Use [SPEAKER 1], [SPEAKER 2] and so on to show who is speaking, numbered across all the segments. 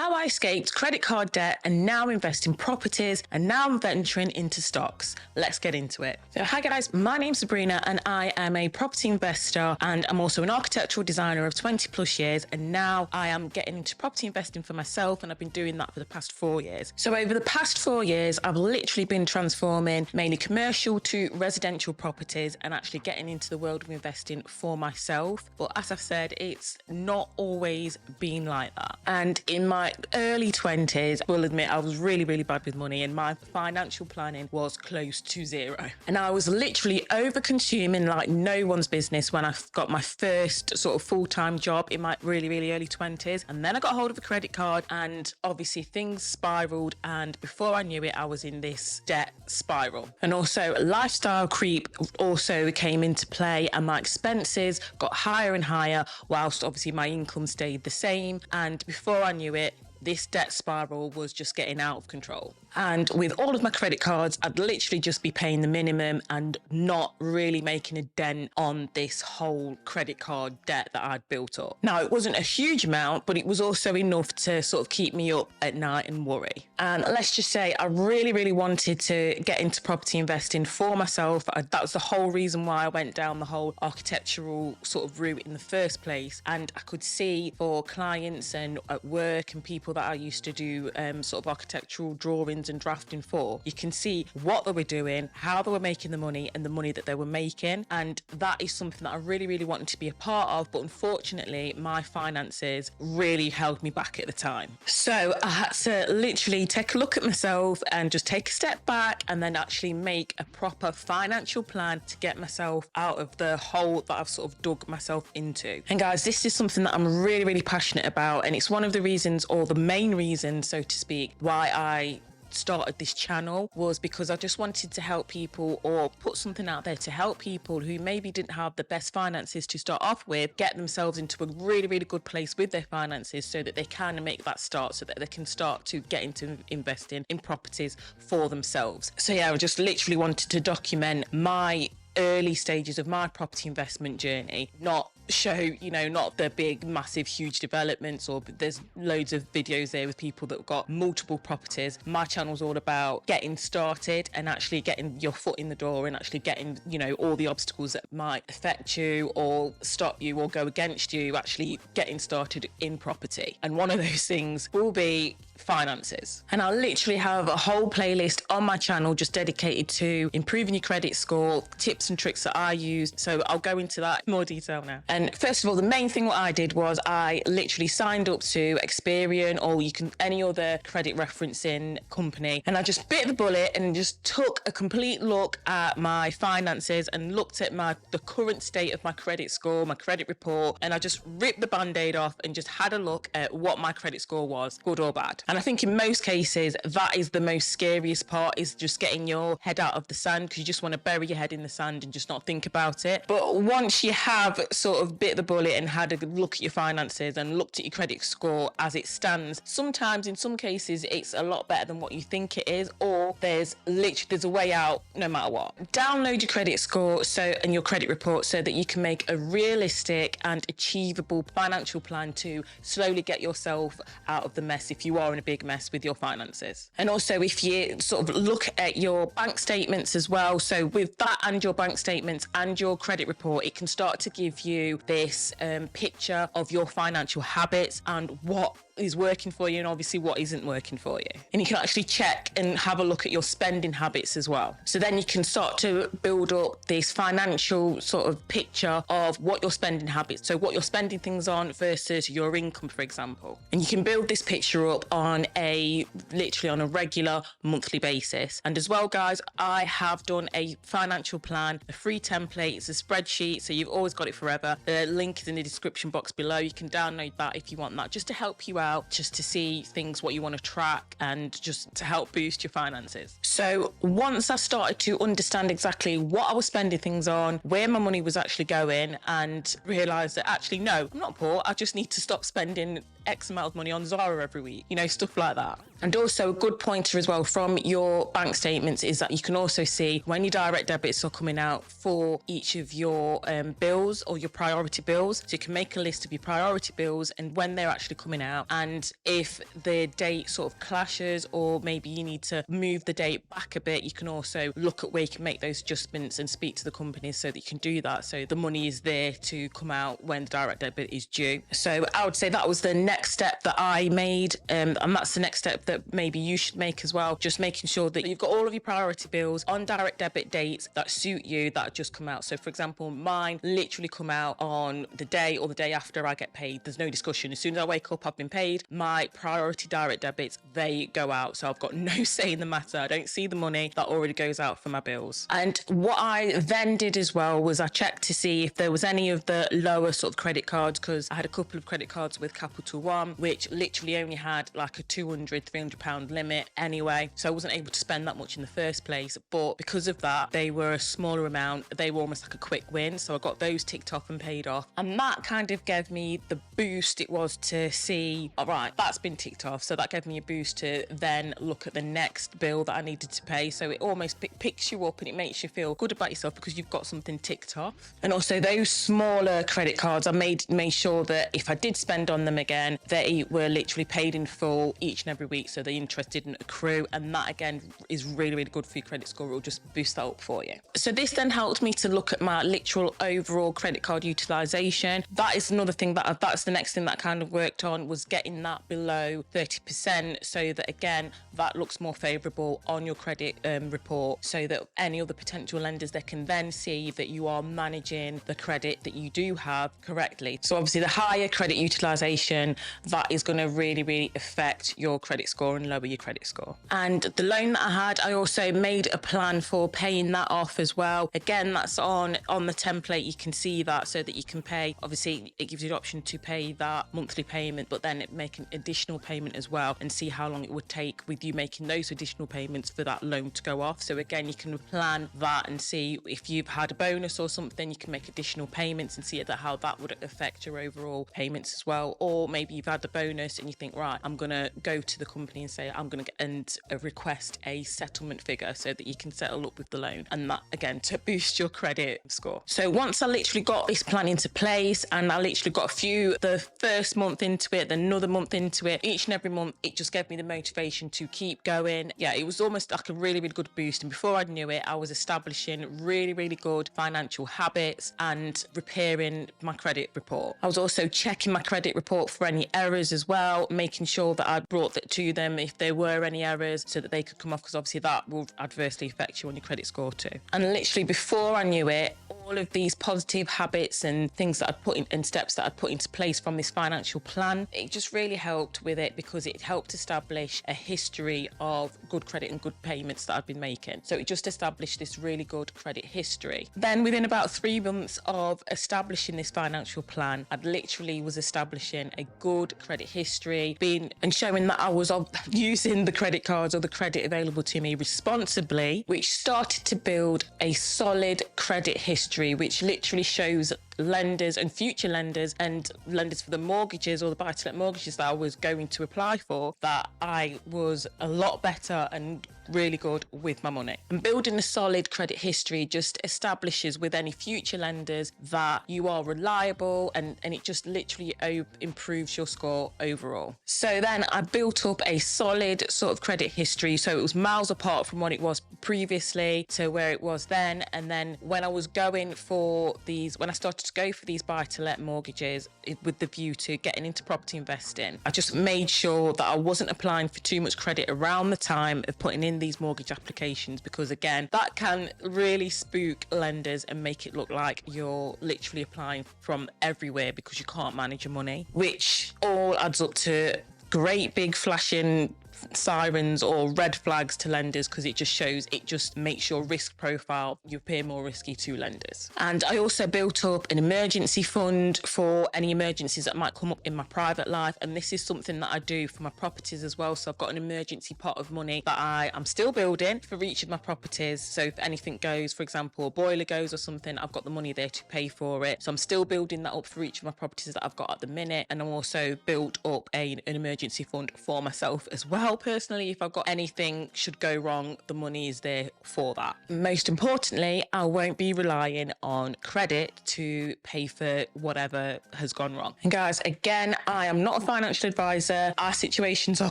[SPEAKER 1] how I escaped credit card debt and now invest in properties, and now I'm venturing into stocks. Let's get into it. So hi guys, my name's Sabrina and I am a property investor, and I'm also an architectural designer of 20 plus years, and now I am getting into property investing for myself, and I've been doing that for the past 4 years. So over the past 4 years, I've literally been transforming mainly commercial to residential properties and actually getting into the world of investing for myself. But as I've said, it's not always been like that. And in my early 20s, I will admit I was really bad with money, and my financial planning was close to zero. And I was literally over consuming like no one's business when I got my first sort of full-time job in my really early 20s. And then I got hold of a credit card, and obviously things spiraled, and before I knew it, I was in this debt spiral. And also lifestyle creep also came into play, and my expenses got higher and higher whilst obviously my income stayed the same. And before I knew it, this debt spiral was just getting out of control. And with all of my credit cards, I'd literally just be paying the minimum and not really making a dent on this whole credit card debt that I'd built up. Now, it wasn't a huge amount, but it was also enough to sort of keep me up at night and worry. And let's just say I really wanted to get into property investing for myself. That was the whole reason why I went down the whole architectural sort of route in the first place. And I could see for clients and at work and people that I used to do sort of architectural drawings and drafting for, you can see what they were doing, how they were making the money, and the money that they were making. And that is something that I really wanted to be a part of, but unfortunately my finances really held me back at the time. So I had to literally take a look at myself and just take a step back and then actually make a proper financial plan to get myself out of the hole that I've sort of dug myself into. And guys, this is something that I'm really passionate about, and it's one of the reasons, or the main reason so to speak, why I started this channel, was because I just wanted to help people, or put something out there to help people who maybe didn't have the best finances to start off with, get themselves into a really good place with their finances so that they can make that start, so that they can start to get into investing in properties for themselves. So yeah, I just literally wanted to document my early stages of my property investment journey, not show, not the big massive huge developments, or there's loads of videos there with people that have got multiple properties. My channel's all about getting started and actually getting your foot in the door, and actually getting, all the obstacles that might affect you or stop you or go against you actually getting started in property. And one of those things will be finances. And I'll literally have a whole playlist on my channel just dedicated to improving your credit score, tips and tricks that I use. So I'll go into that in more detail now. And first of all, the main thing what I did was I literally signed up to Experian, or any other credit referencing company, and I just bit the bullet and just took a complete look at my finances and looked at the current state of my credit score, my credit report, and I just ripped the band-aid off and just had a look at what my credit score was, good or bad. And I think in most cases, that is the most scariest part, is just getting your head out of the sand, because you just want to bury your head in the sand and just not think about it. But once you have sort of bit the bullet and had a look at your finances and looked at your credit score as it stands, sometimes in some cases it's a lot better than what you think it is, or there's a way out no matter what. Download your credit score and your credit report so that you can make a realistic and achievable financial plan to slowly get yourself out of the mess if you are in a big mess with your finances. And also, if you sort of look at your bank statements as well, so with that and your bank statements and your credit report, it can start to give you this picture of your financial habits and what is working for you and obviously what isn't working for you. And you can actually check and have a look at your spending habits as well. So then you can start to build up this financial sort of picture of what your spending habits, so what you're spending things on versus your income, for example. And you can build this picture up literally on a regular monthly basis. And as well, guys, I have done a financial plan, a free template. It's a spreadsheet, so you've always got it forever. The link is in the description box below. You can download that if you want that, just to help you out, just to see things, what you want to track, and just to help boost your finances. So once I started to understand exactly what I was spending things on, where my money was actually going, and realised that actually, no, I'm not poor, I just need to stop spending X amount of money on Zara every week, stuff like that. And also a good pointer as well from your bank statements is that you can also see when your direct debits are coming out for each of your bills or your priority bills. So you can make a list of your priority bills and when they're actually coming out, and if the date sort of clashes or maybe you need to move the date back a bit, you can also look at where you can make those adjustments and speak to the companies so that you can do that, so the money is there to come out when the direct debit is due. So I would say that was the next step that I made, and that's the next step that maybe you should make as well, just making sure that you've got all of your priority bills on direct debit dates that suit you, that just come out. So for example, mine literally come out on the day or the day after I get paid. There's no discussion. As soon as I wake up, I've been paid, my priority direct debits, they go out. So I've got no say in the matter. I don't see the money that already goes out for my bills. And what I then did as well was I checked to see if there was any of the lower sort of credit cards, because I had a couple of credit cards with Capital One which literally only had like a £200-300 limit anyway, so I wasn't able to spend that much in the first place. But because of that, they were a smaller amount, they were almost like a quick win, so I got those ticked off and paid off, and that kind of gave me the boost it was to see, all right, that's been ticked off, so that gave me a boost to then look at the next bill that I needed to pay. So it almost picks you up and it makes you feel good about yourself because you've got something ticked off. And also those smaller credit cards, I made sure that if I did spend on them again, they were literally paid in full each and every week, so the interest didn't accrue, and that again is really, really good for your credit score. It will just boost that up for you. So this then helped me to look at my literal overall credit card utilization. That is another thing that's the next thing that I kind of worked on, was getting that below 30%, so that again that looks more favorable on your credit report, so that any other potential lenders, they can then see that you are managing the credit that you do have correctly. So obviously the higher credit utilization, that is going to really, really affect your credit score and lower your credit score. And the loan that I had, I also made a plan for paying that off as well. Again, that's on the template, you can see that, so that you can pay, obviously it gives you the option to pay that monthly payment, but then make an additional payment as well, and see how long it would take with you making those additional payments for that loan to go off. So again, you can plan that and see if you've had a bonus or something, you can make additional payments and see how that would affect your overall payments as well. Or maybe you've had a bonus and you think, right, I'm going to go to the company and say I'm going to request a settlement figure so that you can settle up with the loan, and that again to boost your credit score. So once I literally got this plan into place, and I literally got the first month into it, then another month into it, each and every month, it just gave me the motivation to keep going. Yeah, it was almost like a really, really good boost. And before I knew it, I was establishing really, really good financial habits and repairing my credit report. I was also checking my credit report for any errors as well, making sure that I brought that to them if there were any errors, so that they could come off, because obviously that will adversely affect you on your credit score too. And literally before I knew it, all of these positive habits and things that I'd put in and steps that I'd put into place from this financial plan, it just really helped with it, because it helped establish a history of good credit and good payments that I'd been making. So it just established this really good credit history. Then within about 3 months of establishing this financial plan, I literally was establishing a good credit history, and showing that I was using the credit cards or the credit available to me responsibly, which started to build a solid credit history, which literally shows lenders and future lenders and lenders for the mortgages or the buy-to-let mortgages that I was going to apply for, that I was a lot better and really good with my money. And building a solid credit history just establishes with any future lenders that you are reliable, and it just literally improves your score overall. So then I built up a solid sort of credit history, so it was miles apart from what it was previously to where it was then. And then when I was going for when I started to go for these buy-to-let mortgages with the view to getting into property investing, I just made sure that I wasn't applying for too much credit around the time of putting in these mortgage applications, because again, that can really spook lenders and make it look like you're literally applying from everywhere because you can't manage your money, which all adds up to great big flashing sirens or red flags to lenders, because it just makes your risk profile, you appear more risky to lenders. And I also built up an emergency fund for any emergencies that might come up in my private life, and this is something that I do for my properties as well. So I've got an emergency pot of money that I'm still building for each of my properties, so if anything goes, for example a boiler goes or something, I've got the money there to pay for it. So I'm still building that up for each of my properties that I've got at the minute, and I'm also built up an emergency fund for myself as well. how personally, if I've got anything should go wrong, the money is there for that. Most importantly, I won't be relying on credit to pay for whatever has gone wrong. And guys, again, I am not a financial advisor. Our situations are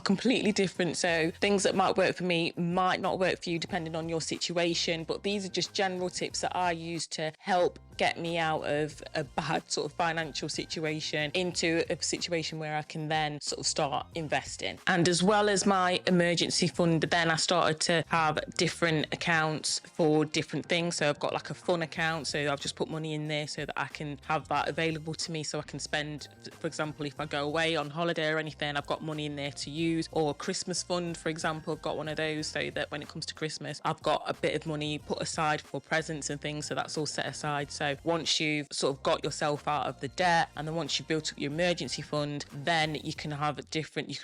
[SPEAKER 1] completely different. So things that might work for me might not work for you depending on your situation. But these are just general tips that I use to help get me out of a bad sort of financial situation into a situation where I can then sort of start investing. And as well as my emergency fund, then I started to have different accounts for different things. So I've got like a fun account, so I've just put money in there so that I can have that available to me, so I can spend, for example, if I go away on holiday or anything, I've got money in there to use. Or Christmas fund, for example, I've got one of those, so that when it comes to Christmas, I've got a bit of money put aside for presents and things, so that's all set aside. So once you've sort of got yourself out of the debt, and then once you've built up your emergency fund, then you can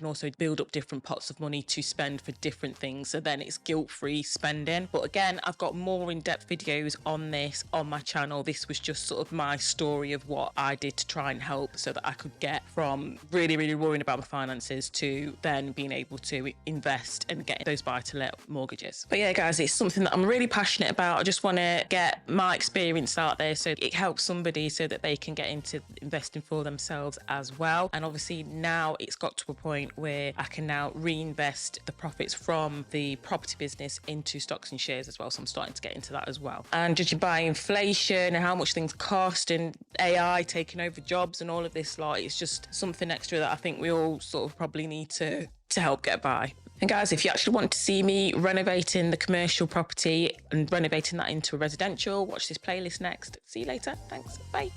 [SPEAKER 1] also build up different pots of money to spend for different things, so then it's guilt-free spending. But again, I've got more in-depth videos on this on my channel. This was just sort of my story of what I did to try and help, so that I could get from really worrying about my finances to then being able to invest and get those buy-to-let mortgages. But yeah, guys, it's something that I'm really passionate about. I just want to get my experience out there so it helps somebody so that they can get into investing for themselves as well. And obviously now it's got to a point where I can now reinvest the profits from the property business into stocks and shares as well. So I'm starting to get into that as well. And judging by inflation and how much things cost and AI taking over jobs and all of this, like, it's just something extra that I think we all sort of probably need to help get by. And guys, if you actually want to see me renovating the commercial property and renovating that into a residential, watch this playlist next. See you later. Thanks. Bye.